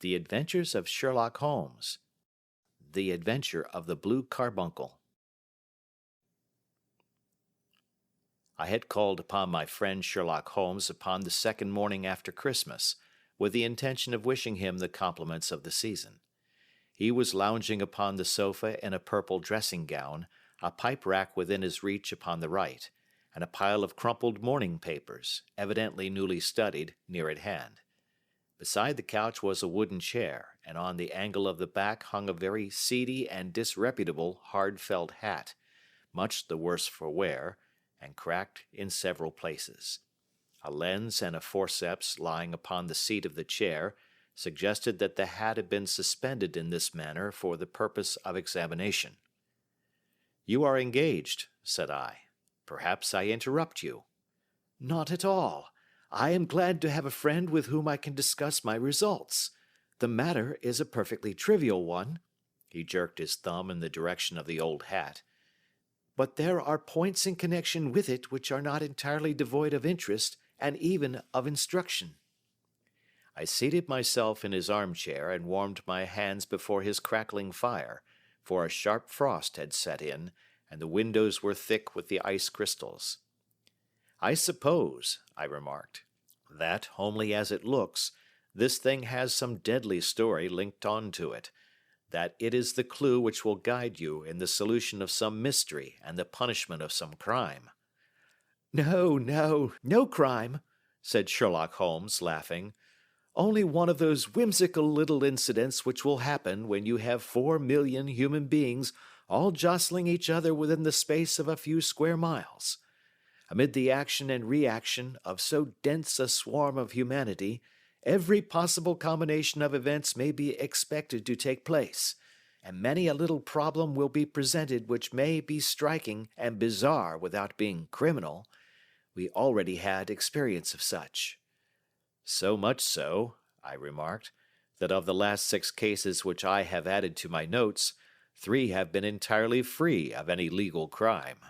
The Adventures of Sherlock Holmes. The Adventure of the Blue Carbuncle. I had called upon my friend Sherlock Holmes upon the second morning after Christmas, with the intention of wishing him the compliments of the season. He was lounging upon the sofa in a purple dressing gown, a pipe rack within his reach upon the right, and a pile of crumpled morning papers, evidently newly studied, near at hand. Beside the couch was a wooden chair, and on the angle of the back hung a very seedy and disreputable hard felt hat, much the worse for wear, and cracked in several places. A lens and a forceps lying upon the seat of the chair suggested that the hat had been suspended in this manner for the purpose of examination. "You are engaged," said I. "Perhaps I interrupt you." "Not at all. I am glad to have a friend with whom I can discuss my results. The matter is a perfectly trivial one." He jerked his thumb in the direction of the old hat. "But there are points in connection with it which are not entirely devoid of interest and even of instruction." I seated myself in his armchair and warmed my hands before his crackling fire, for a sharp frost had set in, and the windows were thick with the ice crystals. "I suppose," I remarked, "that, homely as it looks, this thing has some deadly story linked on to it, that it is the clue which will guide you in the solution of some mystery and the punishment of some crime." No crime," said Sherlock Holmes, laughing. "Only one of those whimsical little incidents which will happen when you have 4,000,000 human beings all jostling each other within the space of a few square miles. Amid the action and reaction of so dense a swarm of humanity, every possible combination of events may be expected to take place, and many a little problem will be presented which may be striking and bizarre without being criminal. We already had experience of such." "So much so," I remarked, "that of the last 6 cases which I have added to my notes, 3 have been entirely free of any legal crime."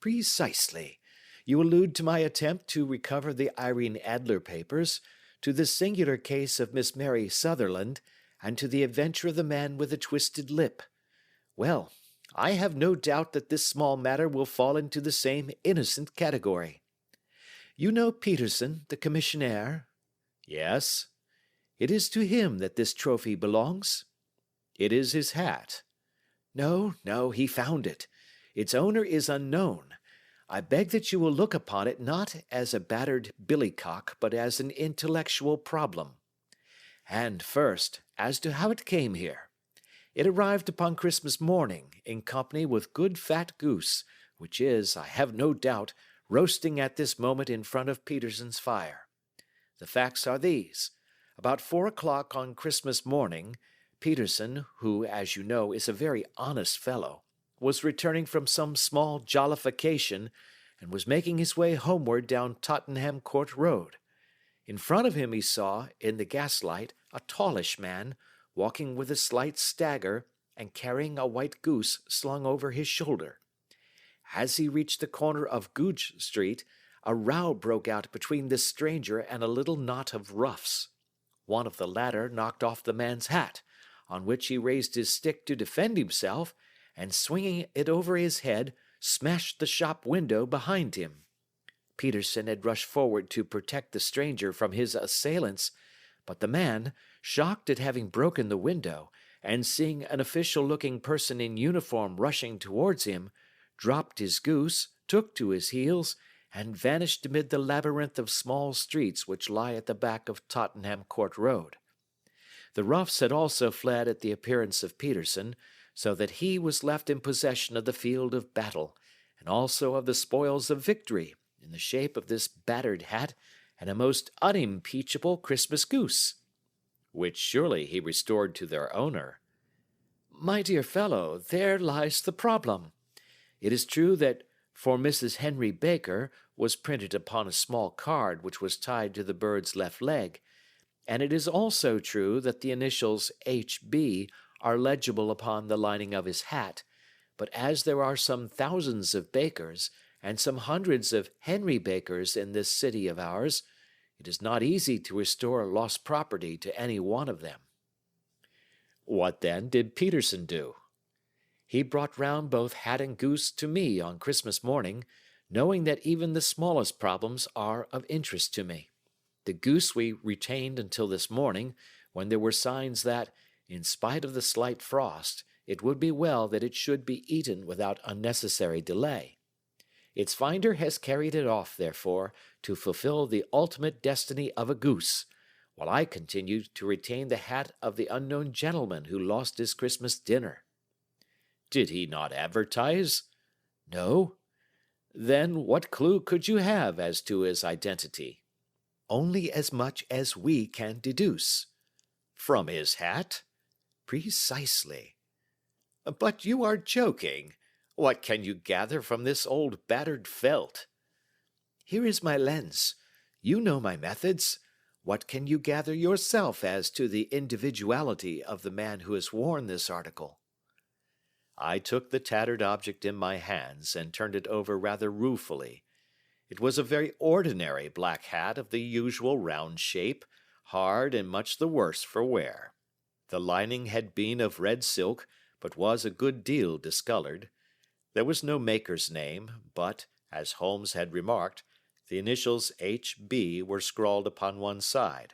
"Precisely. You allude to my attempt to recover the Irene Adler papers, to the singular case of Miss Mary Sutherland, and to the adventure of the man with the twisted lip. Well, I have no doubt that this small matter will fall into the same innocent category. You know Peterson, the commissionaire?" "Yes." "It is to him that this trophy belongs?" "It is his hat." No, he found it. Its owner is unknown. I beg that you will look upon it not as a battered billycock, but as an intellectual problem. And first, as to how it came here. It arrived upon Christmas morning, in company with good fat goose, which is, I have no doubt, roasting at this moment in front of Peterson's fire. The facts are these. About 4 o'clock on Christmas morning, Peterson, who, as you know, is a very honest fellow, was returning from some small jollification and was making his way homeward down Tottenham Court Road. In front of him he saw, in the gaslight, a tallish man, walking with a slight stagger and carrying a white goose slung over his shoulder. As he reached the corner of Goose Street, a row broke out between this stranger and a little knot of roughs. One of the latter knocked off the man's hat, on which he raised his stick to defend himself, and swinging it over his head, smashed the shop window behind him. Peterson had rushed forward to protect the stranger from his assailants, but the man, shocked at having broken the window, and seeing an official-looking person in uniform rushing towards him, dropped his goose, took to his heels, and vanished amid the labyrinth of small streets which lie at the back of Tottenham Court Road. The roughs had also fled at the appearance of Peterson, so that he was left in possession of the field of battle, and also of the spoils of victory, in the shape of this battered hat and a most unimpeachable Christmas goose. "Which surely he restored to their owner." "My dear fellow, there lies the problem. It is true that 'For Mrs. Henry Baker' was printed upon a small card which was tied to the bird's left leg, and it is also true that the initials H.B. are legible upon the lining of his hat, but as there are some thousands of Bakers, and some hundreds of Henry Bakers in this city of ours, It is not easy to restore lost property to any one of them." What then did Peterson do? He brought round both hat and goose to me on Christmas morning, knowing that even the smallest problems are of interest to me. The goose we retained until this morning, when there were signs that, in spite of the slight frost, it would be well that it should be eaten without unnecessary delay. Its finder has carried it off, therefore, to fulfill the ultimate destiny of a goose, while I continue to retain the hat of the unknown gentleman who lost his Christmas dinner. Did he not advertise? No. Then what clue could you have as to his identity? Only as much as we can deduce. From his hat? Precisely. But you are joking. What can you gather from this old battered felt? Here is my lens. You know my methods. What can you gather yourself as to the individuality of the man who has worn this article? I took the tattered object in my hands and turned it over rather ruefully. It was a very ordinary black hat of the usual round shape, hard and much the worse for wear. The lining had been of red silk, but was a good deal discolored. There was no maker's name, but, as Holmes had remarked, the initials H.B. were scrawled upon one side.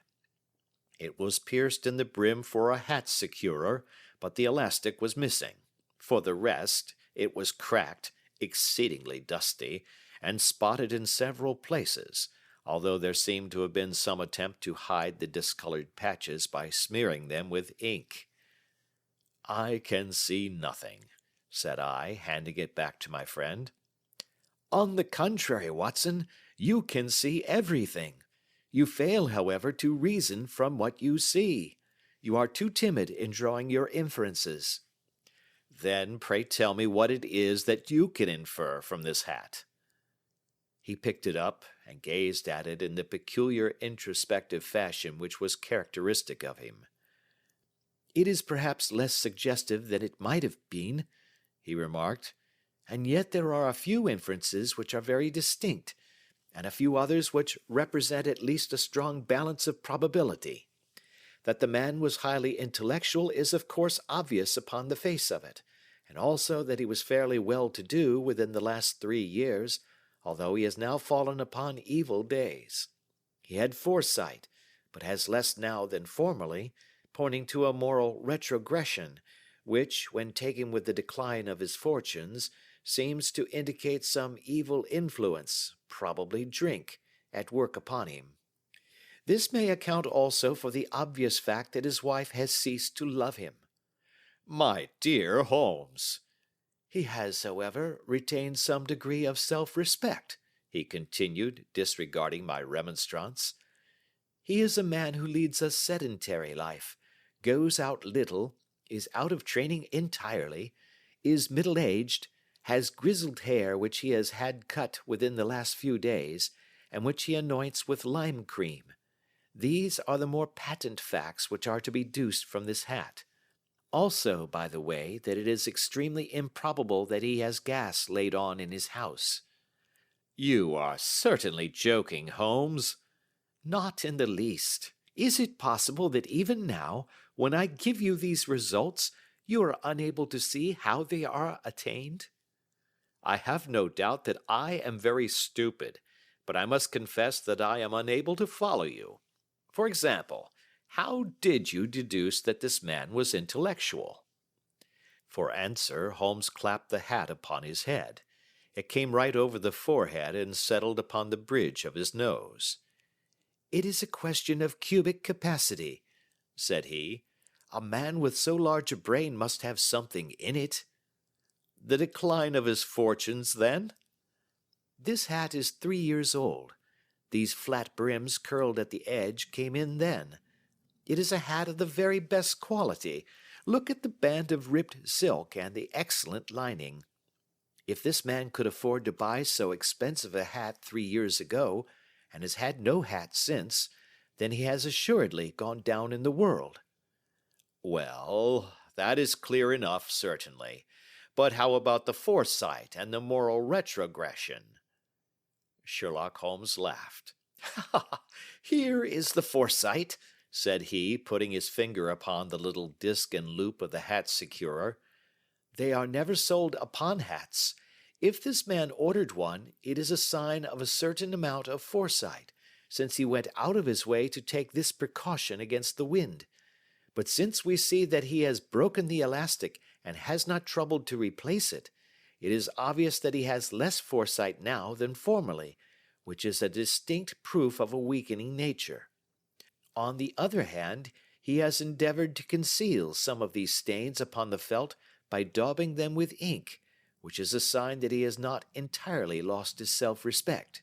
It was pierced in the brim for a hat securer, but the elastic was missing. For the rest, it was cracked, exceedingly dusty, and spotted in several places, although there seemed to have been some attempt to hide the discolored patches by smearing them with ink. "I can see nothing," said I, handing it back to my friend. "On the contrary, Watson, you can see everything. You fail, however, to reason from what you see. You are too timid in drawing your inferences." "Then pray tell me what it is that you can infer from this hat." He picked it up and gazed at it in the peculiar introspective fashion which was characteristic of him. "It is perhaps less suggestive than it might have been," he remarked, "and yet there are a few inferences which are very distinct, and a few others which represent at least a strong balance of probability. That the man was highly intellectual is of course obvious upon the face of it, and also that he was fairly well-to-do within the last 3 years, although he has now fallen upon evil days. He had foresight, but has less now than formerly, pointing to a moral retrogression, which, when taken with the decline of his fortunes, seems to indicate some evil influence, probably drink, at work upon him. This may account also for the obvious fact that his wife has ceased to love him." "My dear Holmes!" "He has, however, retained some degree of self-respect," he continued, disregarding my remonstrance. "He is a man who leads a sedentary life, goes out little, is out of training entirely, is middle-aged, has grizzled hair which he has had cut within the last few days, and which he anoints with lime cream. These are the more patent facts which are to be deduced from this hat. Also, by the way, that it is extremely improbable that he has gas laid on in his house." "You are certainly joking, Holmes." "Not in the least. Is it possible that even now, when I give you these results, you are unable to see how they are attained?" "I have no doubt that I am very stupid, but I must confess that I am unable to follow you. For example, how did you deduce that this man was intellectual?" For answer, Holmes clapped the hat upon his head. It came right over the forehead and settled upon the bridge of his nose. "It is a question of cubic capacity," said he. "A man with so large a brain must have something in it." "The decline of his fortunes, then?" "This hat is 3 years old. These flat brims curled at the edge came in then. It is a hat of the very best quality. Look at the band of ribbed silk and the excellent lining. If this man could afford to buy so expensive a hat 3 years ago, and has had no hat since, then he has assuredly gone down in the world." "Well, that is clear enough, certainly. But how about the foresight and the moral retrogression?" Sherlock Holmes laughed. Here is the foresight, said he, putting his finger upon the little disc and loop of the hat securer. They are never sold upon hats. If this man ordered one, it is a sign of a certain amount of foresight, since he went out of his way to take this precaution against the wind. But since we see that he has broken the elastic and has not troubled to replace it, it is obvious that he has less foresight now than formerly, which is a distinct proof of a weakening nature. On the other hand, he has endeavored to conceal some of these stains upon the felt by daubing them with ink, which is a sign that he has not entirely lost his self-respect.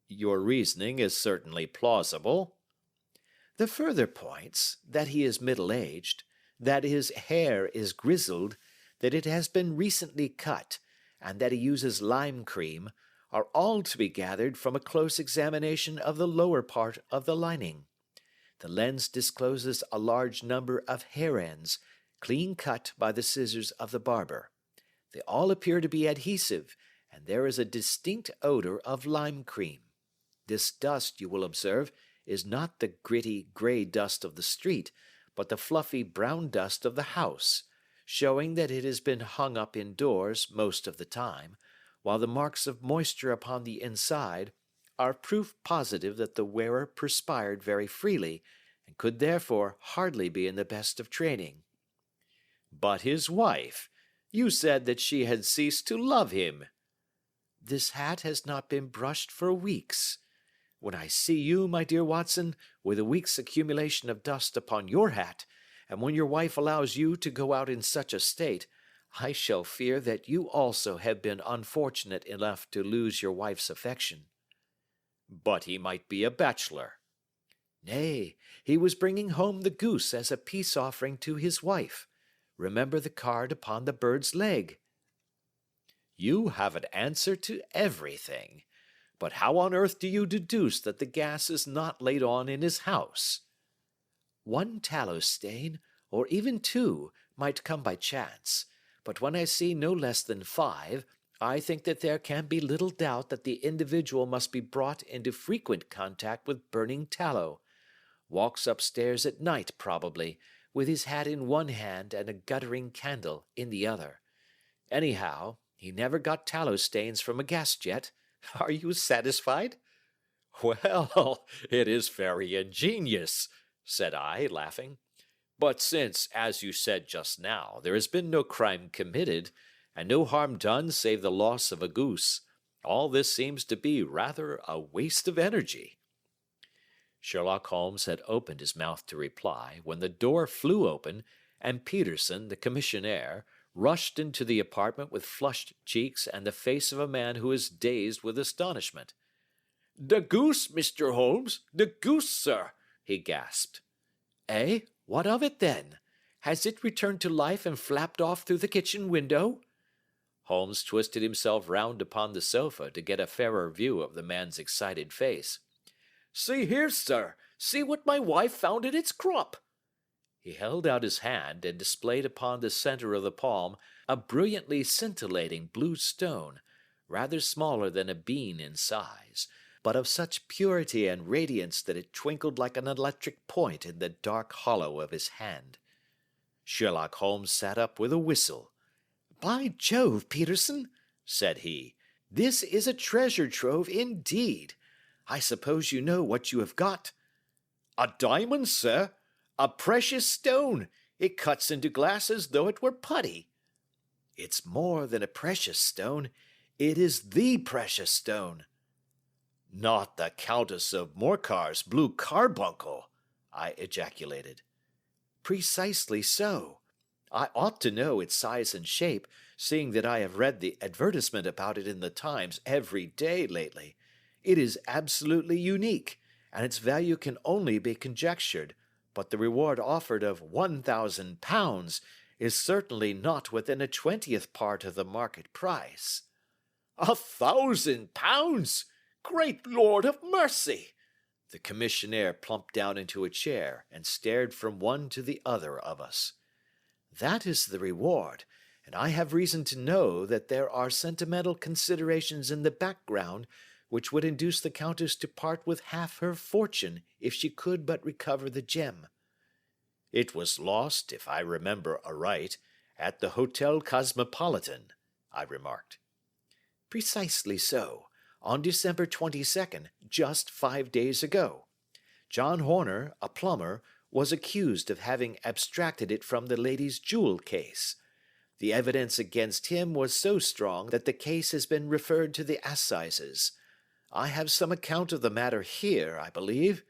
Your reasoning is certainly plausible. The further points, that he is middle-aged, that his hair is grizzled, that it has been recently cut, and that he uses lime cream, are all to be gathered from a close examination of the lower part of the lining. The lens discloses a large number of hair ends, clean cut by the scissors of the barber. They all appear to be adhesive, and there is a distinct odor of lime cream. This dust, you will observe, is not the gritty gray dust of the street, but the fluffy brown dust of the house, showing that it has been hung up indoors most of the time, while the marks of moisture upon the inside are proof positive that the wearer perspired very freely and could therefore hardly be in the best of training. But his wife, you said that she had ceased to love him. This hat has not been brushed for weeks. When I see you, my dear Watson, with a week's accumulation of dust upon your hat, and when your wife allows you to go out in such a state, I shall fear that you also have been unfortunate enough to lose your wife's affection. But he might be a bachelor. Nay, he was bringing home the goose as a peace offering to his wife. Remember the card upon the bird's leg. You have an answer to everything. But how on earth do you deduce that the gas is not laid on in his house? One tallow stain, or even two, might come by chance, but when I see no less than 5, I think that there can be little doubt that the individual must be brought into frequent contact with burning tallow. Walks upstairs at night, probably, with his hat in one hand and a guttering candle in the other. Anyhow, he never got tallow stains from a gas jet. Are you satisfied? Well, it is very ingenious, said I, laughing. But since, as you said just now, there has been no crime committed, and no harm done save the loss of a goose, all this seems to be rather a waste of energy. Sherlock Holmes had opened his mouth to reply when the door flew open, and Peterson, the commissionaire, rushed into the apartment with flushed cheeks and the face of a man who is dazed with astonishment. "The goose, Mr. Holmes, the goose, sir," he gasped. "Eh? What of it, then? Has it returned to life and flapped off through the kitchen window?" Holmes twisted himself round upon the sofa to get a fairer view of the man's excited face. "See here, sir. See what my wife found in its crop." He held out his hand and displayed upon the center of the palm a brilliantly scintillating blue stone, rather smaller than a bean in size, but of such purity and radiance that it twinkled like an electric point in the dark hollow of his hand. Sherlock Holmes sat up with a whistle. "By Jove, Peterson," said he, "this is a treasure trove indeed. I suppose you know what you have got." "A diamond, sir. A precious stone. It cuts into glass as though it were putty." "It's more than a precious stone. It is the precious stone." "Not the Countess of Morcar's blue carbuncle!" I ejaculated. "Precisely so. I ought to know its size and shape, seeing that I have read the advertisement about it in the Times every day lately. It is absolutely unique, and its value can only be conjectured, but the reward offered of £1,000 is certainly not within a 20th part of the market price." £1,000! Great Lord of mercy! The commissionaire plumped down into a chair and stared from one to the other of us. "That is the reward, and I have reason to know that there are sentimental considerations in the background which would induce the Countess to part with half her fortune if she could but recover the gem. It was lost, if I remember aright, at the Hotel Cosmopolitan, I remarked. Precisely so, on December 22nd, just 5 days ago. John Horner, a plumber, was accused of having abstracted it from the lady's jewel case. The evidence against him was so strong that the case has been referred to the assizes. I have some account of the matter here, I believe.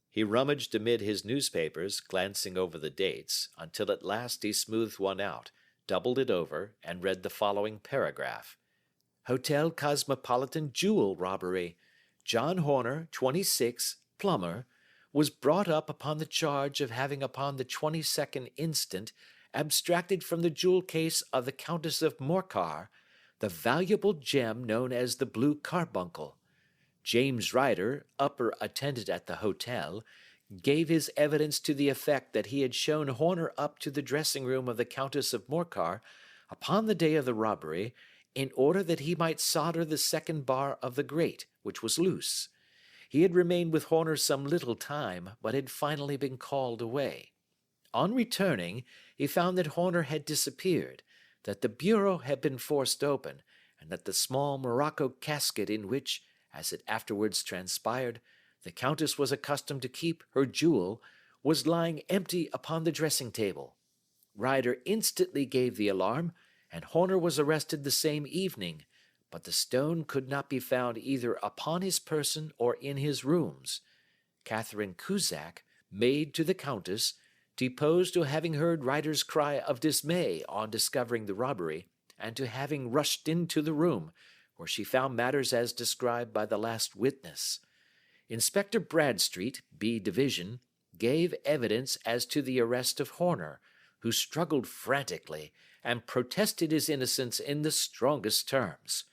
He rummaged amid his newspapers, glancing over the dates, until at last he smoothed one out, doubled it over, and read the following paragraph. Hotel Cosmopolitan jewel robbery. John Horner, 26, plumber, was brought up upon the charge of having upon the 22nd instant abstracted from the jewel case of the Countess of Morcar the valuable gem known as the blue carbuncle. James Ryder, upper attendant at the hotel, gave his evidence to the effect that he had shown Horner up to the dressing room of the Countess of Morcar upon the day of the robbery in order that he might solder the second bar of the grate, which was loose. He had remained with Horner some little time, but had finally been called away. On returning, he found that Horner had disappeared, that the bureau had been forced open, and that the small morocco casket in which, as it afterwards transpired, the Countess was accustomed to keep her jewel, was lying empty upon the dressing-table. Ryder instantly gave the alarm, and Horner was arrested the same evening, but the stone could not be found either upon his person or in his rooms. Catherine Cusack, maid to the Countess, deposed to having heard Ryder's cry of dismay on discovering the robbery, and to having rushed into the room, where she found matters as described by the last witness. Inspector Bradstreet, B Division, gave evidence as to the arrest of Horner, who struggled frantically, and protested his innocence in the strongest terms.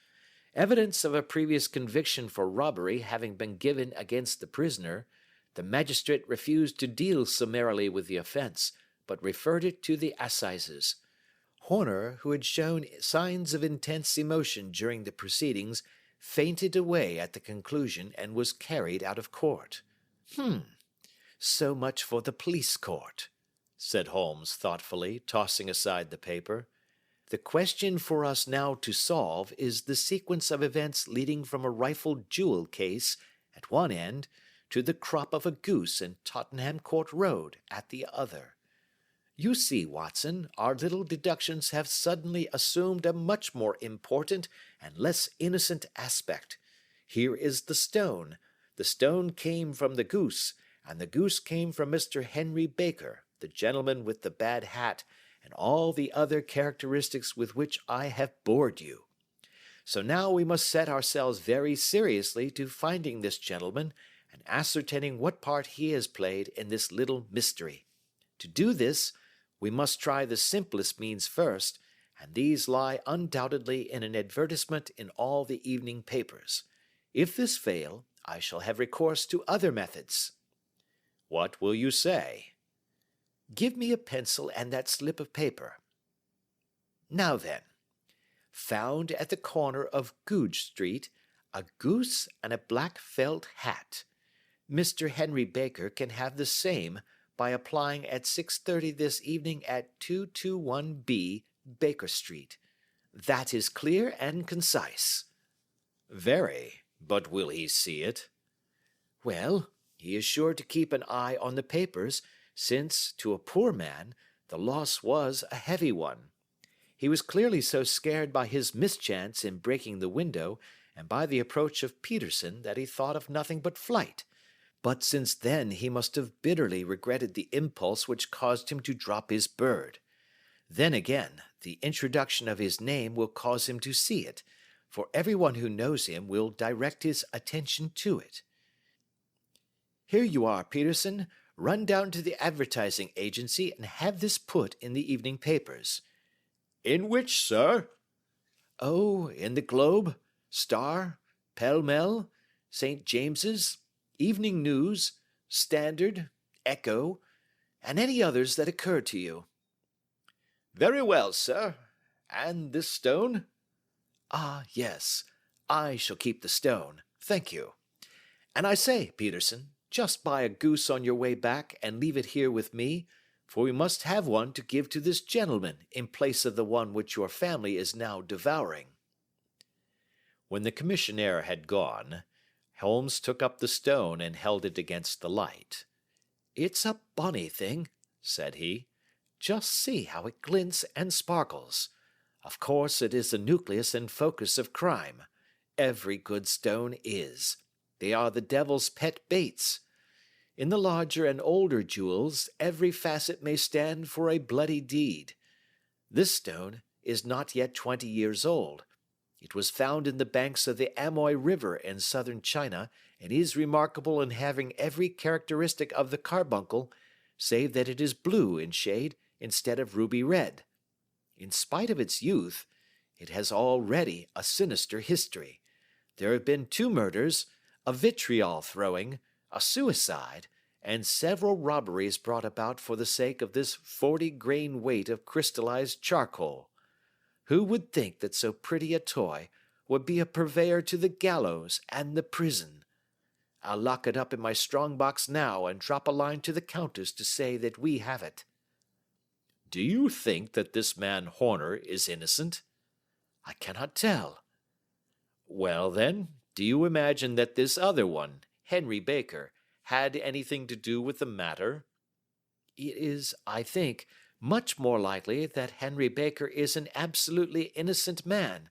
Evidence of a previous conviction for robbery having been given against the prisoner, the magistrate refused to deal summarily with the offence, but referred it to the assizes. Horner, who had shown signs of intense emotion during the proceedings, fainted away at the conclusion and was carried out of court. So much for the police court, said Holmes thoughtfully, tossing aside the paper. The question for us now to solve is the sequence of events leading from a rifled jewel case at one end to the crop of a goose in Tottenham Court Road at the other. You see, Watson, our little deductions have suddenly assumed a much more important and less innocent aspect. Here is the stone. The stone came from the goose, and the goose came from Mr. Henry Baker, the gentleman with the bad hat, and all the other characteristics with which I have bored you. So now we must set ourselves very seriously to finding this gentleman and ascertaining what part he has played in this little mystery. To do this, we must try the simplest means first, and these lie undoubtedly in an advertisement in all the evening papers. If this fail, I shall have recourse to other methods. What will you say? Give me a pencil and that slip of paper. Now then, found at the corner of Goodge Street, a goose and a black felt hat. Mr. Henry Baker can have the same by applying at 6:30 this evening at 221B Baker Street. That is clear and concise. Very, but will he see it? Well, he is sure to keep an eye on the papers, since, to a poor man, the loss was a heavy one. He was clearly so scared by his mischance in breaking the window, and by the approach of Peterson, that he thought of nothing but flight. But since then he must have bitterly regretted the impulse which caused him to drop his bird. Then again, the introduction of his name will cause him to see it, for everyone who knows him will direct his attention to it. Here you are, Peterson. Run down to the advertising agency and have this put in the evening papers. In which, sir? Oh, in the Globe, Star, Pall Mall, St. James's, Evening News, Standard, Echo, and any others that occur to you. Very well, sir. And this stone? Ah, yes, I shall keep the stone. Thank you. And I say, Peterson, just buy a goose on your way back and leave it here with me, for we must have one to give to this gentleman in place of the one which your family is now devouring. When the commissionaire had gone, Holmes took up the stone and held it against the light. It's a bonny thing, said he. Just see how it glints and sparkles. Of course, it is the nucleus and focus of crime. Every good stone is. They are the devil's pet baits. In the larger and older jewels, every facet may stand for a bloody deed. This stone is not yet 20 years old. It was found in the banks of the Amoy River in southern China, and is remarkable in having every characteristic of the carbuncle, save that it is blue in shade instead of ruby red. In spite of its youth, it has already a sinister history. There have been 2 murders, a vitriol throwing, a suicide, and several robberies brought about for the sake of this 40-grain weight of crystallized charcoal. Who would think that so pretty a toy would be a purveyor to the gallows and the prison? I'll lock it up in my strong box now and drop a line to the Countess to say that we have it. Do you think that this man Horner is innocent? I cannot tell. Well, then, do you imagine that this other one, Henry Baker, had anything to do with the matter? It is, I think, much more likely that Henry Baker is an absolutely innocent man,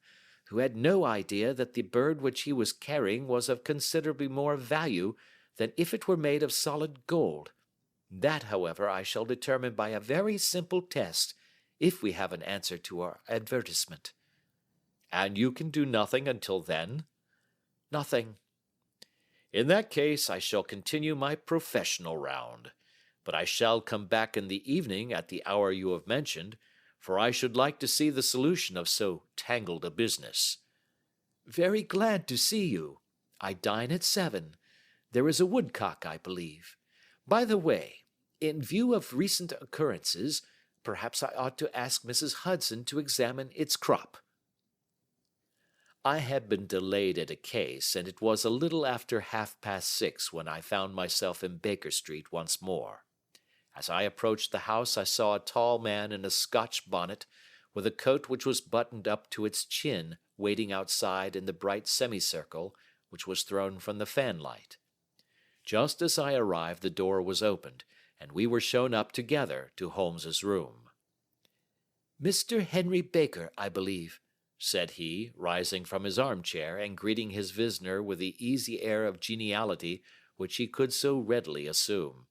who had no idea that the bird which he was carrying was of considerably more value than if it were made of solid gold. That, however, I shall determine by a very simple test, if we have an answer to our advertisement. And you can do nothing until then? Nothing. In that case, I shall continue my professional round, but I shall come back in the evening at the hour you have mentioned, for I should like to see the solution of so tangled a business. Very glad to see you. I dine at 7. There is a woodcock, I believe. By the way, in view of recent occurrences, perhaps I ought to ask Mrs. Hudson to examine its crop. I had been delayed at a case, and it was a little after 6:30 when I found myself in Baker Street once more. As I approached the house, I saw a tall man in a Scotch bonnet, with a coat which was buttoned up to its chin, waiting outside in the bright semicircle which was thrown from the fanlight. Just as I arrived, the door was opened, and we were shown up together to Holmes's room. Mr. Henry Baker, I believe, said he, rising from his armchair and greeting his visitor with the easy air of geniality which he could so readily assume.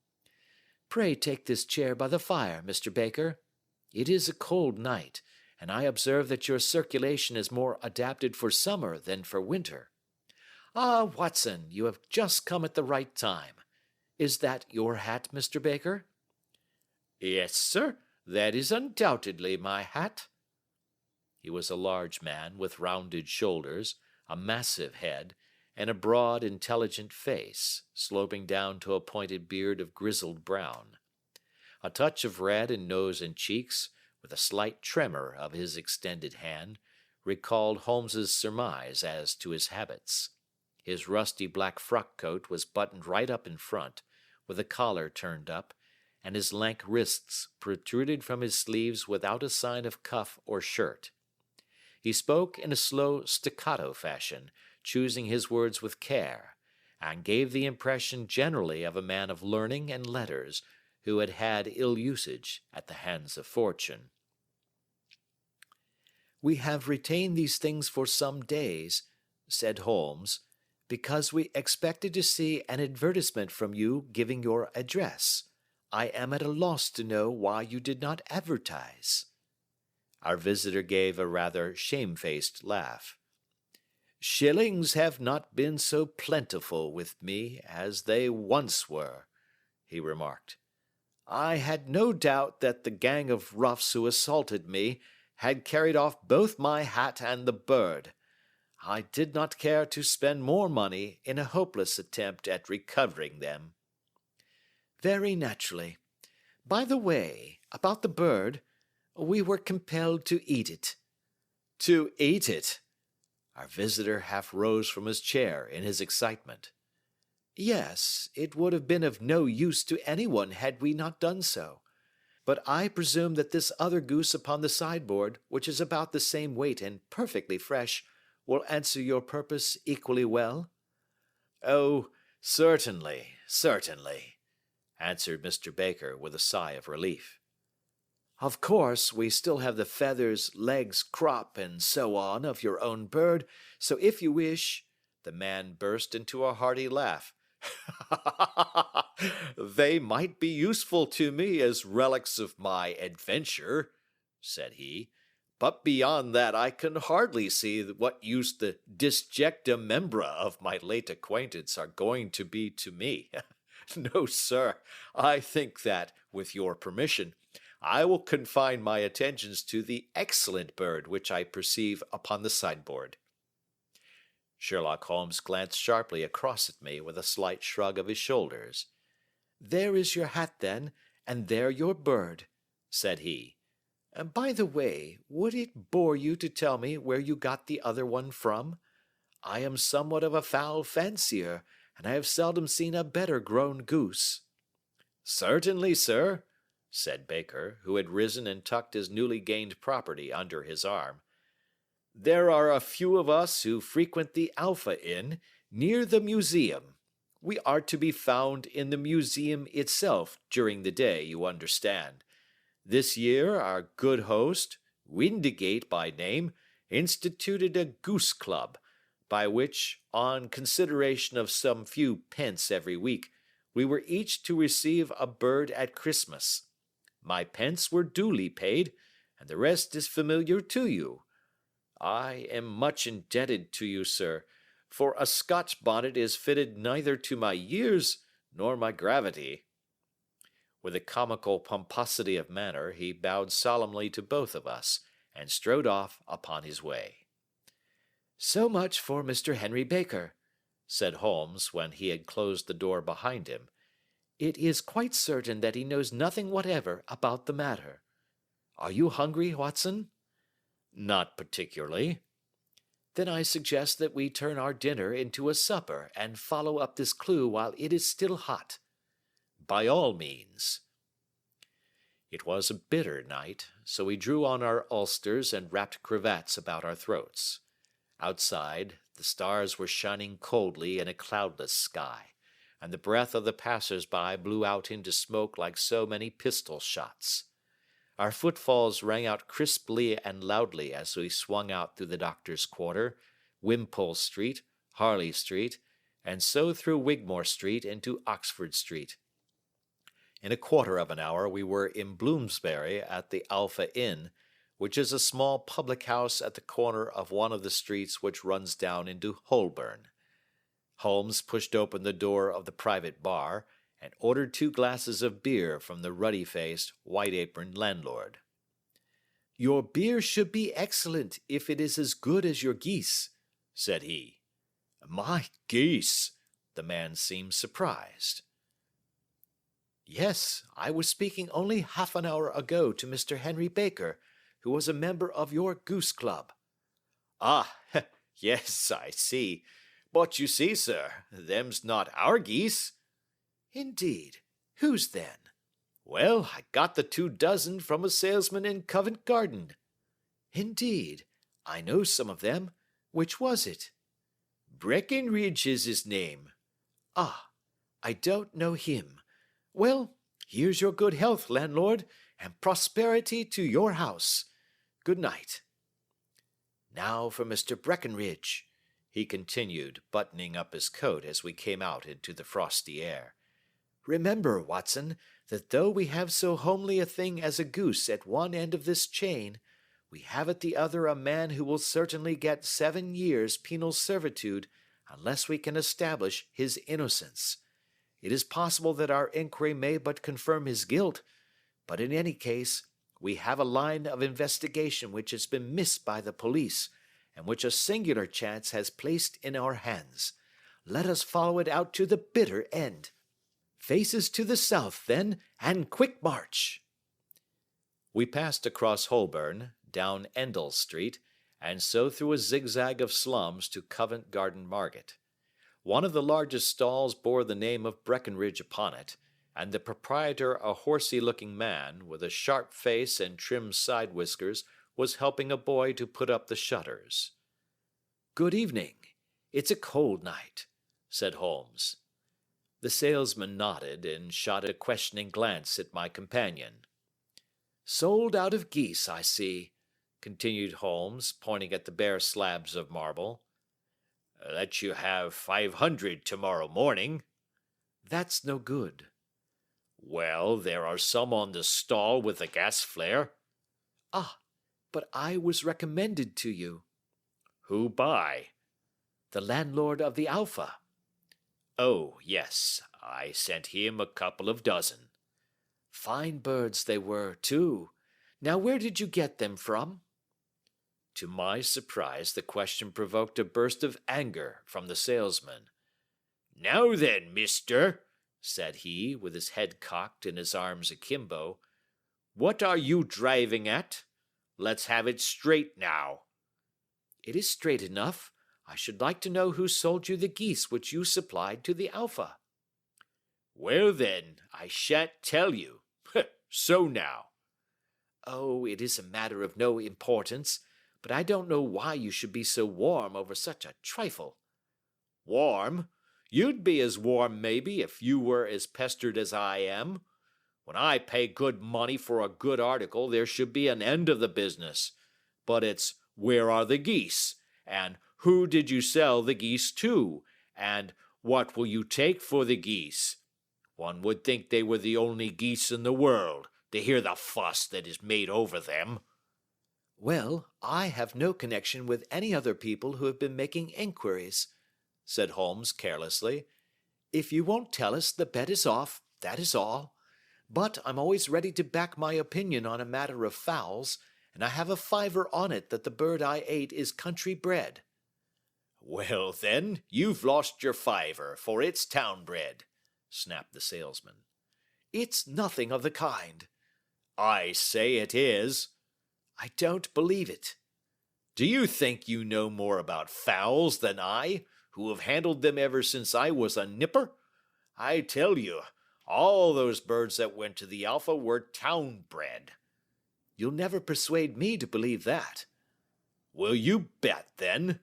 Pray take this chair by the fire, Mr. Baker. It is a cold night, and I observe that your circulation is more adapted for summer than for winter. Ah, Watson, you have just come at the right time. Is that your hat, Mr. Baker? Yes, sir, that is undoubtedly my hat. He was a large man with rounded shoulders, a massive head, and a broad, intelligent face, sloping down to a pointed beard of grizzled brown. A touch of red in nose and cheeks, with a slight tremor of his extended hand, recalled Holmes's surmise as to his habits. His rusty black frock coat was buttoned right up in front, with a collar turned up, and his lank wrists protruded from his sleeves without a sign of cuff or shirt. He spoke in a slow staccato fashion, choosing his words with care, and gave the impression generally of a man of learning and letters who had had ill usage at the hands of fortune. We have retained these things for some days, said Holmes, because we expected to see an advertisement from you giving your address. I am at a loss to know why you did not advertise. Our visitor gave a rather shamefaced laugh. Shillings have not been so plentiful with me as they once were, he remarked. I had no doubt that the gang of roughs who assaulted me had carried off both my hat and the bird. I did not care to spend more money in a hopeless attempt at recovering them. Very naturally. By the way, about the bird, we were compelled to eat it. To eat it? Our visitor half rose from his chair in his excitement. Yes, it would have been of no use to anyone had we not done so. But I presume that this other goose upon the sideboard, which is about the same weight and perfectly fresh, will answer your purpose equally well? Oh, certainly, certainly, answered Mr. Baker with a sigh of relief. Of course, we still have the feathers, legs, crop, and so on of your own bird, so if you wish, the man burst into a hearty laugh. They might be useful to me as relics of my adventure, said he, but beyond that I can hardly see what use the disjecta membra of my late acquaintance are going to be to me. No, sir, I think that, with your permission, I will confine my attentions to the excellent bird which I perceive upon the sideboard. Sherlock Holmes glanced sharply across at me with a slight shrug of his shoulders. There is your hat, then, and there your bird, said he. By the way, would it bore you to tell me where you got the other one from? I am somewhat of a fowl fancier, and I have seldom seen a better grown goose. Certainly, sir, said Baker, who had risen and tucked his newly gained property under his arm. There are a few of us who frequent the Alpha Inn, near the museum. We are to be found in the museum itself during the day, you understand. This year our good host, Windigate by name, instituted a goose club, by which, on consideration of some few pence every week, we were each to receive a bird at Christmas. My pence were duly paid, and the rest is familiar to you. I am much indebted to you, sir, for a Scotch bonnet is fitted neither to my years nor my gravity. With a comical pomposity of manner, he bowed solemnly to both of us, and strode off upon his way. So much for Mr. Henry Baker, said Holmes when he had closed the door behind him. It is quite certain that he knows nothing whatever about the matter. Are you hungry, Watson? Not particularly. Then I suggest that we turn our dinner into a supper and follow up this clue while it is still hot. By all means. It was a bitter night, so we drew on our ulsters and wrapped cravats about our throats. Outside, the stars were shining coldly in a cloudless sky, and the breath of the passers-by blew out into smoke like so many pistol shots. Our footfalls rang out crisply and loudly as we swung out through the doctor's quarter, Wimpole Street, Harley Street, and so through Wigmore Street into Oxford Street. In a quarter of an hour we were in Bloomsbury at the Alpha Inn, which is a small public house at the corner of one of the streets which runs down into Holborn. Holmes pushed open the door of the private bar, and ordered 2 glasses of beer from the ruddy-faced, white-aproned landlord. Your beer should be excellent if it is as good as your geese, said he. My geese! The man seemed surprised. Yes, I was speaking only half an hour ago to Mr. Henry Baker, who was a member of your goose club. Ah, yes, I see. But you see, sir, them's not our geese. Indeed. Whose then? Well, I got the 2 dozen from a salesman in Covent Garden. Indeed. I know some of them. Which was it? Breckenridge is his name. Ah, I don't know him. Well, here's your good health, landlord, and prosperity to your house. Good night. Now for Mr. Breckenridge, he continued, buttoning up his coat as we came out into the frosty air. Remember, Watson, that though we have so homely a thing as a goose at one end of this chain, we have at the other a man who will certainly get 7 years penal servitude unless we can establish his innocence. It is possible that our inquiry may but confirm his guilt, but in any case, we have a line of investigation which has been missed by the police, and which a singular chance has placed in our hands. Let us follow it out to the bitter end. Faces to the south, then, and quick march. We passed across Holborn, down Endell Street, and so through a zigzag of slums to Covent Garden Market. One of the largest stalls bore the name of Breckenridge upon it, and the proprietor, a horsey-looking man, with a sharp face and trim side whiskers, was helping a boy to put up the shutters. "Good evening. It's a cold night," said Holmes. The salesman nodded and shot a questioning glance at my companion. "Sold out of geese, I see," continued Holmes, pointing at the bare slabs of marble. "Let you have 500 tomorrow morning." "That's no good." "Well, there are some on the stall with the gas flare." "Ah, but I was recommended to you." "Who by?" "The landlord of the Alpha." "Oh, yes, I sent him a couple of dozen." "Fine birds they were, too. Now where did you get them from?" To my surprise, the question provoked a burst of anger from the salesman. "Now then, mister," said he, with his head cocked and his arms akimbo, "what are you driving at? Let's have it straight now." "It is straight enough. I should like to know who sold you the geese which you supplied to the Alpha." "Well then, I shan't tell you. So now." "Oh, it is a matter of no importance, but I don't know why you should be so warm over such a trifle." "Warm? You'd be as warm, maybe, if you were as pestered as I am. When I pay good money for a good article, there should be an end of the business. But it's, where are the geese? And who did you sell the geese to? And what will you take for the geese? One would think they were the only geese in the world, to hear the fuss that is made over them." "Well, I have no connection with any other people who have been making inquiries," said Holmes carelessly. "If you won't tell us, the bet is off, that is all. But I'm always ready to back my opinion on a matter of fowls, and I have a fiver on it that the bird I ate is country bred." "Well, then, you've lost your fiver, for it's town bred," snapped the salesman. "It's nothing of the kind." "I say it is." "I don't believe it." "Do you think you know more about fowls than I, who have handled them ever since I was a nipper? I tell you, all those birds that went to the Alpha were town bred." "You'll never persuade me to believe that." "Will you bet, then?"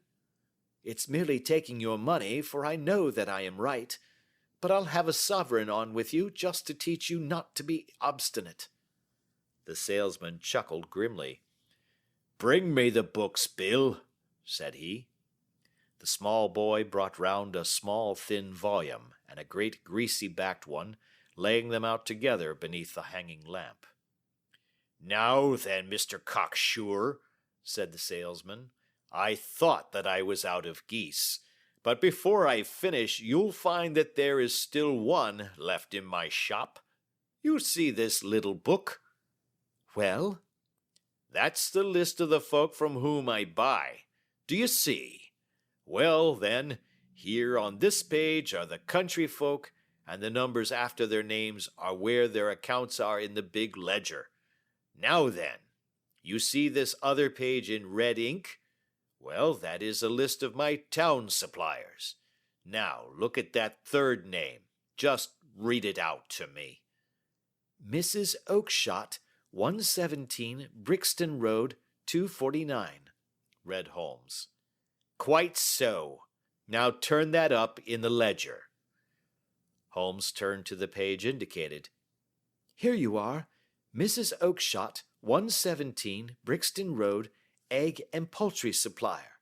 "It's merely taking your money, for I know that I am right. But I'll have a sovereign on with you just to teach you not to be obstinate." The salesman chuckled grimly. "Bring me the books, Bill," said he. The small boy brought round a small thin volume, and a great greasy-backed one, laying them out together beneath the hanging lamp. "Now then, Mr. Cocksure," said the salesman, "I thought that I was out of geese, but before I finish you'll find that there is still one left in my shop. You see this little book?" "Well?" "That's the list of the folk from whom I buy. Do you see? Well, then, here on this page are the country folk, and the numbers after their names are where their accounts are in the big ledger. Now then, you see this other page in red ink? Well, that is a list of my town suppliers. Now, look at that third name. Just read it out to me." "Mrs. Oakshott, 117 Brixton Road, 249, read Holmes. "Quite so. Now turn that up in the ledger." Holmes turned to the page indicated. "Here you are. Mrs. Oakshott, 117 Brixton Road, egg and poultry supplier."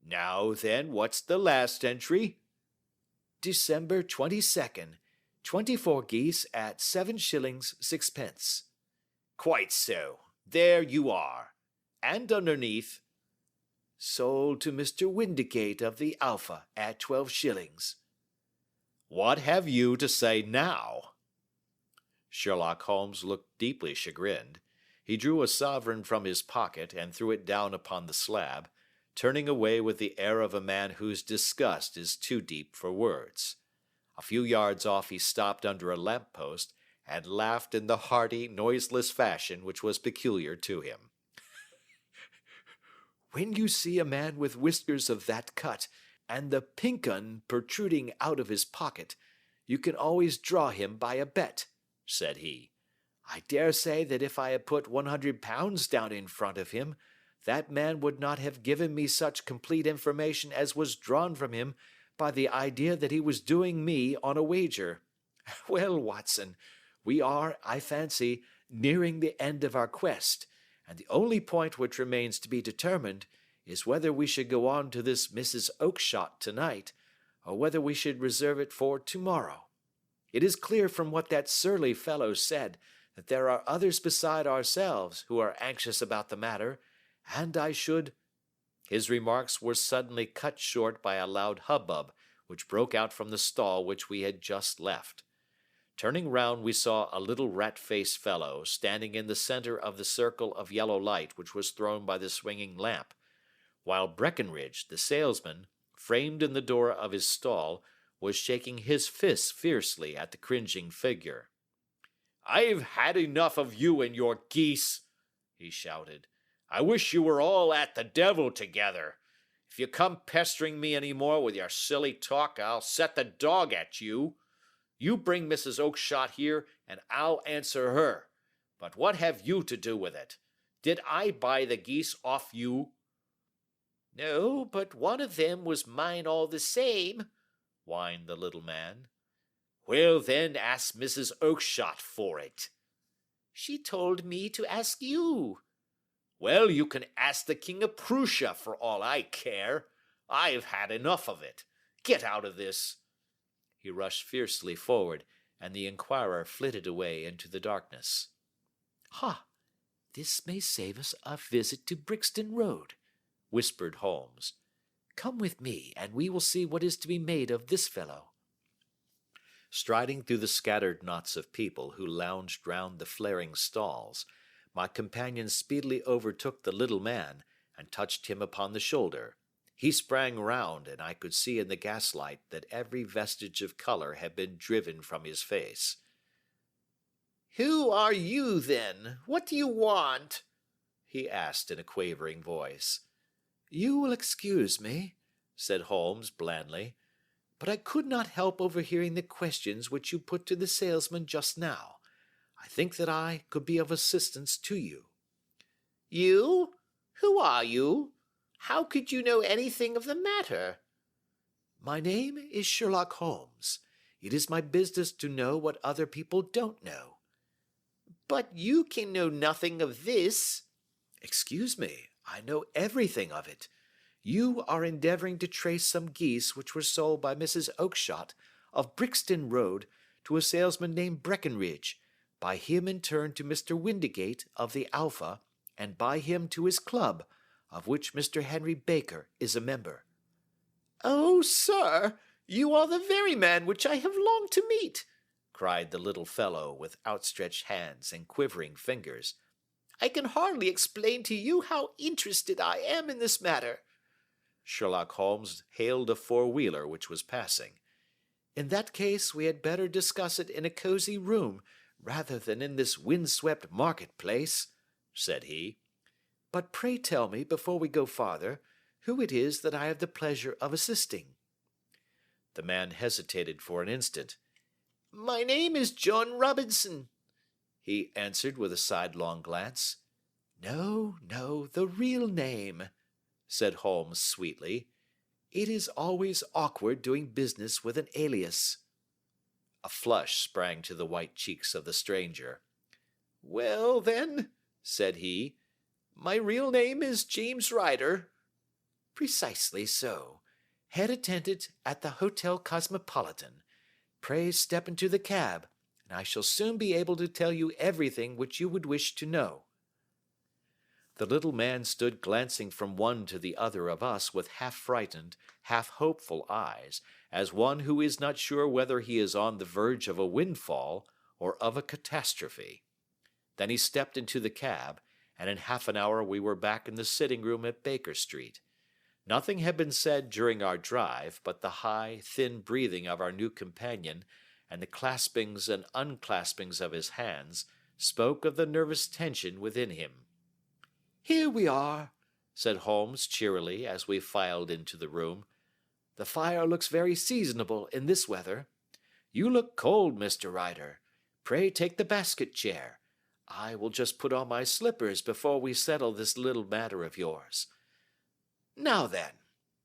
"Now then, what's the last entry?" "December 22nd, 24 geese at 7 shillings 6 pence." "Quite so. There you are. And underneath?" "Sold to Mr. Windicate of the Alpha at 12 shillings. "What have you to say now?" Sherlock Holmes looked deeply chagrined. He drew a sovereign from his pocket and threw it down upon the slab, turning away with the air of a man whose disgust is too deep for words. A few yards off he stopped under a lamp-post and laughed in the hearty, noiseless fashion which was peculiar to him. when you see a man with whiskers of that cut and the pink un protruding out of his pocket, you can always draw him by a bet," said he. "I dare say that if I had put £100 down in front of him, that man would not have given me such complete information as was drawn from him by the idea that he was doing me on a wager. Well, Watson, we are, I fancy, nearing the end of our quest, and the only point which remains to be determined is whether we should go on to this Mrs. Oakshott tonight, or whether we should reserve it for tomorrow. It is clear from what that surly fellow said that there are others beside ourselves who are anxious about the matter, and I should—" His remarks were suddenly cut short by a loud hubbub which broke out from the stall which we had just left. Turning round, we saw a little rat-faced fellow standing in the center of the circle of yellow light which was thrown by the swinging lamp, while Breckenridge, the salesman, framed in the door of his stall, was shaking his fists fiercely at the cringing figure. "I've had enough of you and your geese," he shouted. "I wish you were all at the devil together. If you come pestering me any more with your silly talk, I'll set the dog at you. You bring Mrs. Oakshott here, and I'll answer her. But what have you to do with it? Did I buy the geese off you?" "No, but one of them was mine all the same," whined the little man. "Well, then, ask Mrs. Oakshott for it." "She told me to ask you." "Well, you can ask the King of Prussia for all I care. I've had enough of it. Get out of this." He rushed fiercely forward, and the inquirer flitted away into the darkness. "Ha! This may save us a visit to Brixton Road," whispered Holmes. "Come with me, and we will see what is to be made of this fellow." Striding through the scattered knots of people who lounged round the flaring stalls, my companion speedily overtook the little man and touched him upon the shoulder. He sprang round, and I could see in the gaslight that every vestige of color had been driven from his face. "Who are you, then? What do you want?" he asked in a quavering voice. "You will excuse me," said Holmes blandly, "but I could not help overhearing the questions which you put to the salesman just now. I think that I could be of assistance to you." "You? Who are you? How could you know anything of the matter?" "My name is Sherlock Holmes. It is my business to know what other people don't know." "But you can know nothing of this." "Excuse me, I know everything of it. You are endeavoring to trace some geese which were sold by Mrs. Oakshott of Brixton Road to a salesman named Breckenridge, by him in turn to Mr. Windigate of the Alpha, and by him to his club, of which Mr. Henry Baker is a member." "Oh, sir, you are the very man which I have longed to meet," cried the little fellow with outstretched hands and quivering fingers. "I can hardly explain to you how interested I am in this matter." Sherlock Holmes hailed a four-wheeler which was passing. "In that case, we had better discuss it in a cozy room rather than in this wind-swept market-place," said he. "But pray tell me, before we go farther, who it is that I have the pleasure of assisting." The man hesitated for an instant. "My name is John Robinson," he answered with a sidelong glance. "No, no, the real name," said Holmes sweetly. "It is always awkward doing business with an alias." A flush sprang to the white cheeks of the stranger. "Well, then," said he, "my real name is James Ryder." "Precisely so. Head attendant at the Hotel Cosmopolitan. Pray step into the cab, and I shall soon be able to tell you everything which you would wish to know." The little man stood glancing from one to the other of us with half-frightened, half-hopeful eyes, as one who is not sure whether he is on the verge of a windfall or of a catastrophe. Then he stepped into the cab, and in half an hour we were back in the sitting-room at Baker Street. Nothing had been said during our drive, but the high, thin breathing of our new companion and the claspings and unclaspings of his hands spoke of the nervous tension within him. "Here we are," said Holmes cheerily as we filed into the room. "The fire looks very seasonable in this weather. You look cold, Mr. Ryder. Pray take the basket chair. I will just put on my slippers before we settle this little matter of yours. Now then,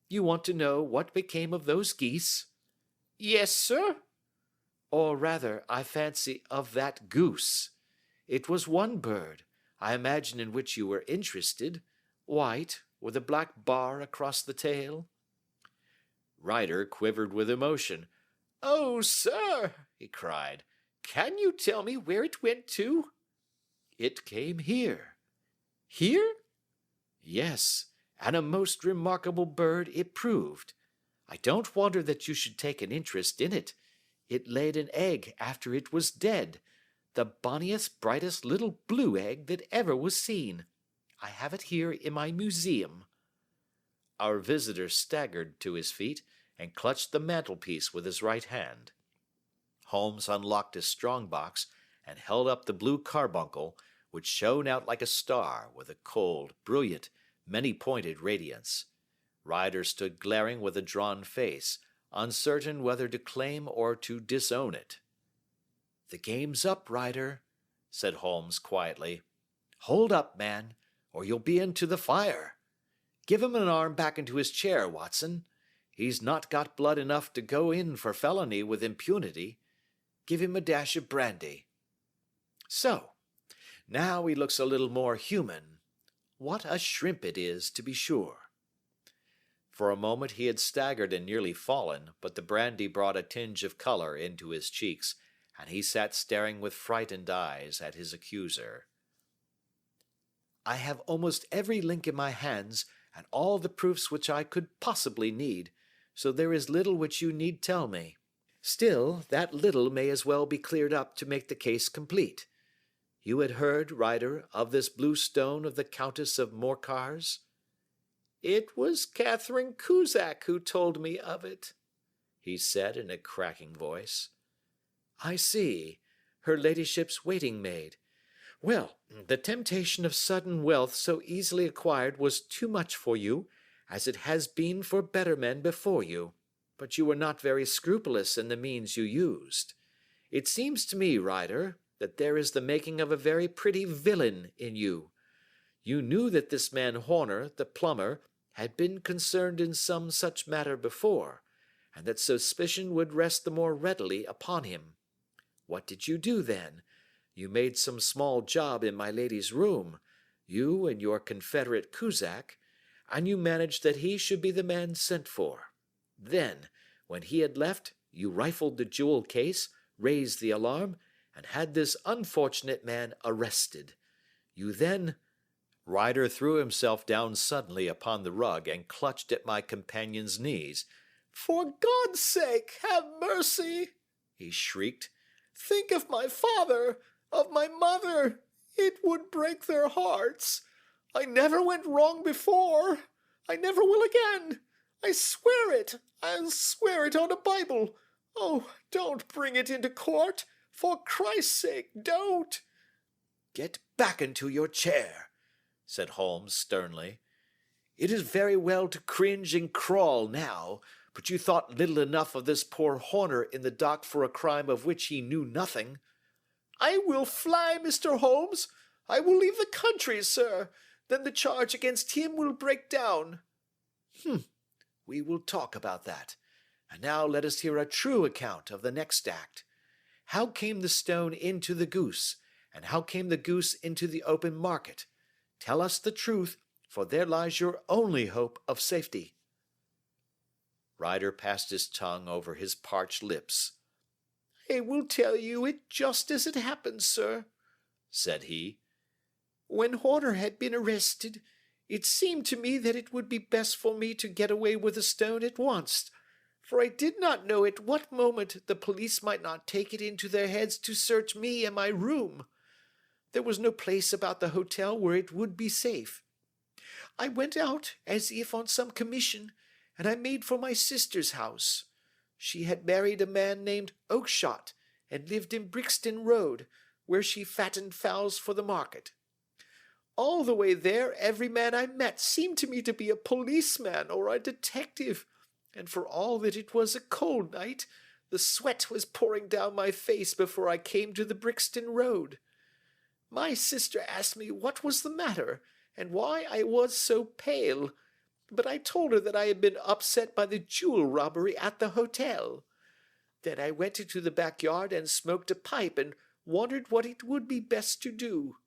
you want to know what became of those geese?" "Yes, sir." "Or rather, I fancy, of that goose. It was one bird, I imagine, in which you were interested, white, with a black bar across the tail." Ryder quivered with emotion. "Oh, sir," he cried, "can you tell me where it went to?" "It came here." "Here?" "Yes, and a most remarkable bird it proved. I don't wonder that you should take an interest in it. It laid an egg after it was dead, the bonniest, brightest little blue egg that ever was seen. I have it here in my museum." Our visitor staggered to his feet and clutched the mantelpiece with his right hand. Holmes unlocked his strong-box and held up the blue carbuncle, which shone out like a star with a cold, brilliant, many-pointed radiance. Ryder stood glaring with a drawn face, uncertain whether to claim or to disown it. "The game's up, Ryder," said Holmes quietly. "Hold up, man, or you'll be into the fire. Give him an arm back into his chair, Watson. He's not got blood enough to go in for felony with impunity. Give him a dash of brandy. So, now he looks a little more human. What a shrimp it is, to be sure." For a moment he had staggered and nearly fallen, but the brandy brought a tinge of color into his cheeks, and he sat staring with frightened eyes at his accuser. "I have almost every link in my hands, and all the proofs which I could possibly need, so there is little which you need tell me. Still, that little may as well be cleared up to make the case complete. You had heard, Ryder, of this blue stone of the Countess of Morcar's?" "It was Catherine Cusack who told me of it," he said in a cracking voice. "I see. Her ladyship's waiting maid. Well, the temptation of sudden wealth so easily acquired was too much for you, as it has been for better men before you, but you were not very scrupulous in the means you used. It seems to me, Ryder, that there is the making of a very pretty villain in you. You knew that this man Horner, the plumber, had been concerned in some such matter before, and that suspicion would rest the more readily upon him. What did you do then? You made some small job in my lady's room, you and your confederate Cusack, and you managed that he should be the man sent for. Then, when he had left, you rifled the jewel case, raised the alarm, and had this unfortunate man arrested. You then—" Ryder threw himself down suddenly upon the rug and clutched at my companion's knees. "For God's sake, have mercy!" he shrieked. "Think of my father, of my mother. It would break their hearts. I never went wrong before. I never will again. I swear it. I'll swear it on the Bible. Oh, don't bring it into court. For Christ's sake, don't." "Get back into your chair," said Holmes sternly. "It is very well to cringe and crawl now, but you thought little enough of this poor Horner in the dock for a crime of which he knew nothing." "I will fly, Mr. Holmes. I will leave the country, sir. Then the charge against him will break down." We will talk about that. And now let us hear a true account of the next act. How came the stone into the goose, and how came the goose into the open market? Tell us the truth, for there lies your only hope of safety." Ryder passed his tongue over his parched lips. "I will tell you it just as it happened, sir," said he. "When Horner had been arrested, it seemed to me that it would be best for me to get away with the stone at once, for I did not know at what moment the police might not take it into their heads to search me and my room. There was no place about the hotel where it would be safe. I went out as if on some commission, and I made for my sister's house. She had married a man named Oakshott, and lived in Brixton Road, where she fattened fowls for the market. All the way there, every man I met seemed to me to be a policeman or a detective, and for all that it was a cold night, the sweat was pouring down my face before I came to the Brixton Road. My sister asked me what was the matter, and why I was so pale, but I told her that I had been upset by the jewel robbery at the hotel. Then I went into the backyard and smoked a pipe and wondered what it would be best to do.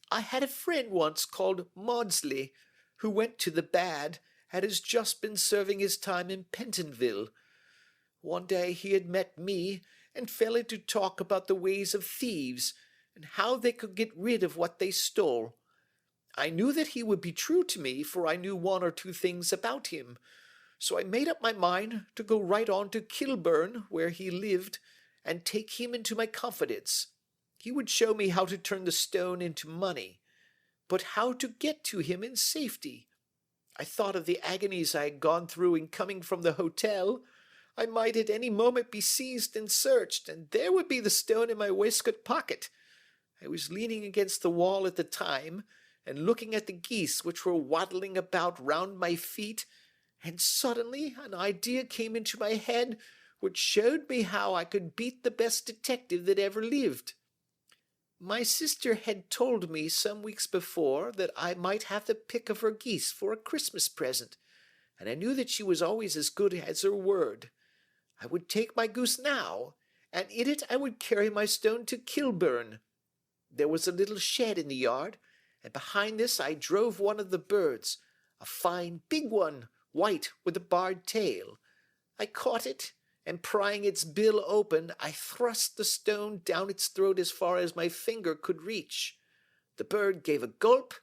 I had a friend once called Maudsley, who went to the bad and has just been serving his time in Pentonville. One day he had met me and fell into talk about the ways of thieves and how they could get rid of what they stole. I knew that he would be true to me, for I knew one or two things about him, so I made up my mind to go right on to Kilburn, where he lived, and take him into my confidence. He would show me how to turn the stone into money, but how to get to him in safety. I thought of the agonies I had gone through in coming from the hotel. I might at any moment be seized and searched, and there would be the stone in my waistcoat pocket. I was leaning against the wall at the time, and looking at the geese which were waddling about round my feet, and suddenly an idea came into my head which showed me how I could beat the best detective that ever lived. My sister had told me some weeks before that I might have the pick of her geese for a Christmas present, and I knew that she was always as good as her word. I would take my goose now, and in it I would carry my stone to Kilburn. There was a little shed in the yard, and behind this I drove one of the birds, a fine big one, white with a barred tail. I caught it, and prying its bill open, I thrust the stone down its throat as far as my finger could reach. The bird gave a gulp,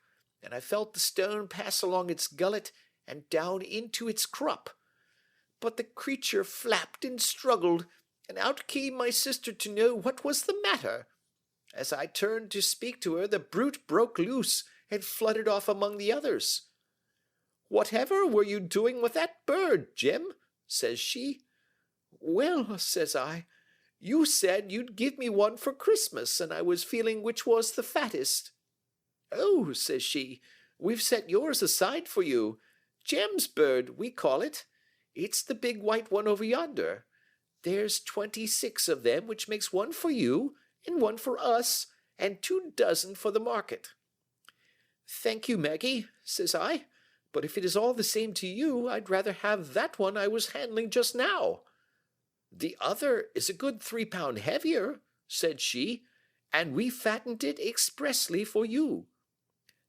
and I felt the stone pass along its gullet and down into its crop. But the creature flapped and struggled, and out came my sister to know what was the matter. As I turned to speak to her, the brute broke loose and fluttered off among the others. "Whatever were you doing with that bird, Jim?" says she. "Well," says I, "you said you'd give me one for Christmas, and I was feeling which was the fattest." "Oh," says she, "we've set yours aside for you. Jem's bird, we call it. It's the big white one over yonder. There's 26 of them, which makes one for you, and one for us, and 24 for the market." "Thank you, Maggie," says I, "but if it is all the same to you, I'd rather have that one I was handling just now." "The other is a good 3 pound heavier," said she, "and we fattened it expressly for you."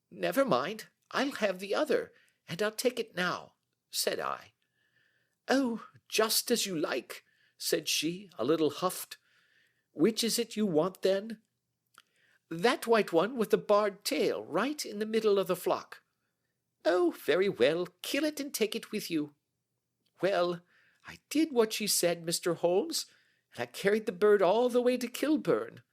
"Never mind, I'll have the other, and I'll take it now," said I. "Oh, just as you like," said she, a little huffed. "Which is it you want, then?" "That white one with the barred tail, right in the middle of the flock." "Oh, very well, kill it and take it with you." Well, I did what she said, Mr. Holmes, and I carried the bird all the way to Kilburn.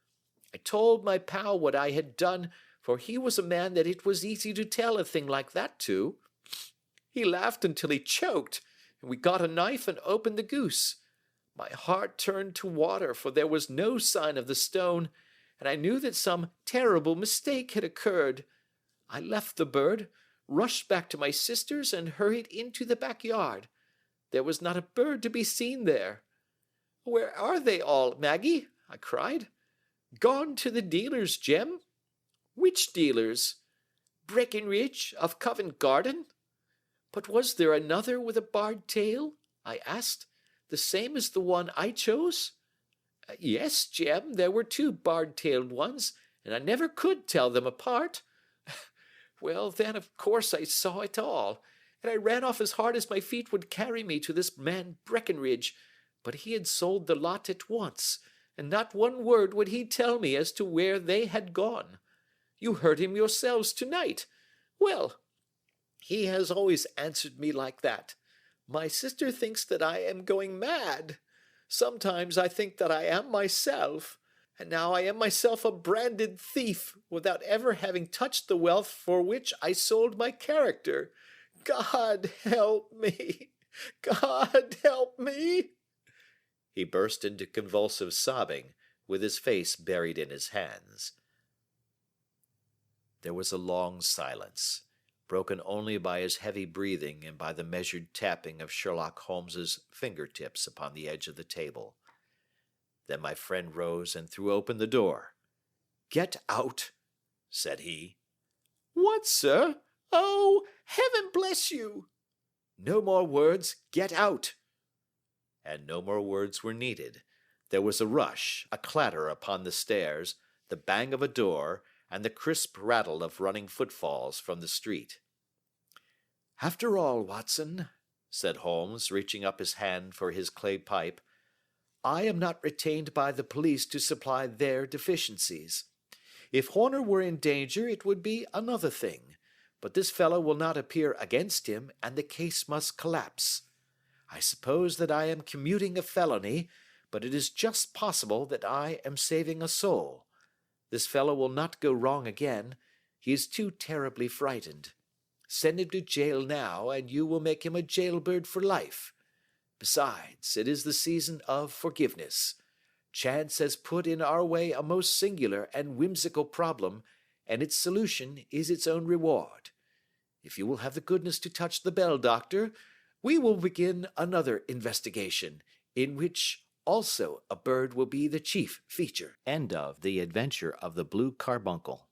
I told my pal what I had done, for he was a man that it was easy to tell a thing like that to. He laughed until he choked, and we got a knife and opened the goose. My heart turned to water, for there was no sign of the stone, and I knew that some terrible mistake had occurred. I left the bird, rushed back to my sister's, and hurried into the backyard. There was not a bird to be seen there. "Where are they all, Maggie?" I cried. "Gone to the dealers, Jem." "Which dealers?" "Breckenridge, of Covent Garden." "But was there another with a barred tail?" I asked. "The same as the one I chose?" "Yes, Jem, there were 2 barred-tailed ones, and I never could tell them apart." Well, then, of course, I saw it all, and I ran off as hard as my feet would carry me to this man Breckenridge, but he had sold the lot at once, and not one word would he tell me as to where they had gone. You heard him yourselves tonight. Well, he has always answered me like that. My sister thinks that I am going mad. Sometimes I think that I am myself, and now I am myself a branded thief, without ever having touched the wealth for which I sold my character. God help me! God help me!" He burst into convulsive sobbing, with his face buried in his hands. There was a long silence, broken only by his heavy breathing and by the measured tapping of Sherlock Holmes's fingertips upon the edge of the table. Then my friend rose and threw open the door. "Get out," said he. "What, sir? Oh, heaven bless you!" "No more words. Get out." And no more words were needed. There was a rush, a clatter upon the stairs, the bang of a door, and the crisp rattle of running footfalls from the street. "After all, Watson," said Holmes, reaching up his hand for his clay pipe, "I am not retained by the police to supply their deficiencies. If Horner were in danger, it would be another thing, but this fellow will not appear against him, and the case must collapse. I suppose that I am commuting a felony, but it is just possible that I am saving a soul. This fellow will not go wrong again. He is too terribly frightened. Send him to jail now, and you will make him a jailbird for life. Besides, it is the season of forgiveness. Chance has put in our way a most singular and whimsical problem, and its solution is its own reward. If you will have the goodness to touch the bell, Doctor, we will begin another investigation, in which also a bird will be the chief feature." End of The Adventure of the Blue Carbuncle.